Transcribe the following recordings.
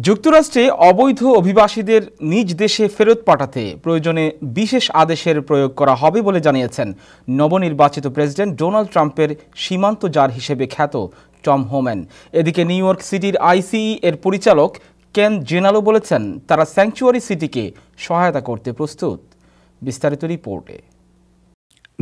যুক্তরাষ্ট্রে অবৈধ অভিবাসীদের নিজ দেশে ফেরত পাঠাতে প্রয়োজনে বিশেষ আদেশের প্রয়োগ করা হবে বলে জানিয়েছেন নবনির্বাচিত প্রেসিডেন্ট ডোনাল্ড ট্রাম্পের সীমান্ত জার হিসেবে খ্যাত টম হোম্যান। এদিকে নিউ ইয়র্ক সিটির আইসিই এর পরিচালক কেন জেনালো বলেছেন তারা স্যাংচুয়ারি সিটিকে সহায়তা করতে প্রস্তুত। বিস্তারিত রিপোর্টে।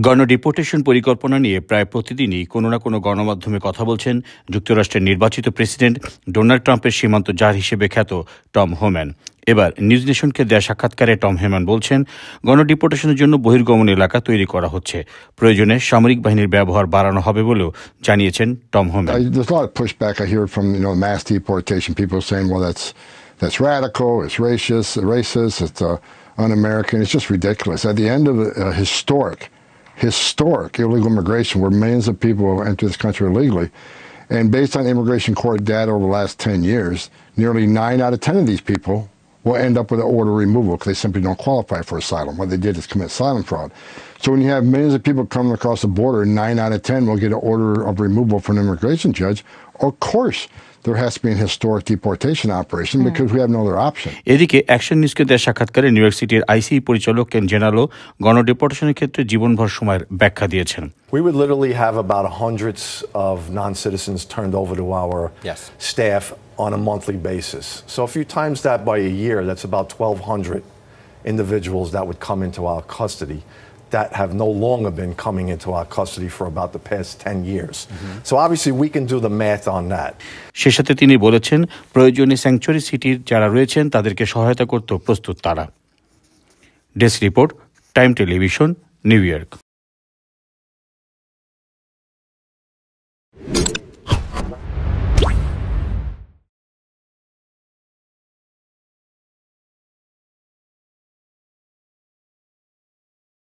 গণডিপোর্টেশন পরিকল্পনা নিয়ে প্রায় প্রতিদিনই কোনো না কোনো গণমাধ্যমে কথা বলছেন যুক্তরাষ্ট্রের নির্বাচিত প্রেসিডেন্ট ডোনাল্ড ট্রাম্পের সীমান্ত জার হিসেবে খ্যাত টম হোম্যান। এবার নিউজ নেশনকে দেয়া সাক্ষাৎকারে টম হোম্যান বলছেন, গণডিপোর্টেশনের জন্য বহির্গমন এলাকা তৈরি করা হচ্ছে, প্রয়োজনে সামরিক বাহিনীর ব্যবহার বাড়ানো হবে বলেও জানিয়েছেন Tom Homan. There's a lot of pushback I hear from mass deportation, people saying, well, that's radical, it's racist, it's un-American. It's just ridiculous. At the end of a historic illegal immigration where millions of people have entered this country illegally. And based on immigration court data over the last 10 years, nearly 9 out of 10 of these people will end up with an order removal because they simply don't qualify for asylum. What they did is commit asylum fraud. So when you have millions of people coming across the border, 9 out of 10 will get an order of removal from an immigration judge. Of course, there has to be an historic deportation operation because we have no other option. এদিকে action নিউজকে দেয়া সাক্ষাৎকারে new York সিটির আইসিই পরিচালক কেন জেনালো গণডিপোর্টেশনের ক্ষেত্রে জীবনভর সময়ের ব্যাখ্যা দিয়েছেন। We would literally have about hundreds of non-citizens turned over to our staff on a monthly basis. So if you times that by a year, that's about 1,200 individuals that would come into our custody that have no longer been coming into our custody for about the past 10 years. So obviously we can do the math on that. সে সাথে তিনি বলেছেন, প্রয়োজনে sanctuary সিটির যারা রয়েছেন তাদেরকে সহায়তা করতে প্রস্তুত তারা। Desk report, time television, new York.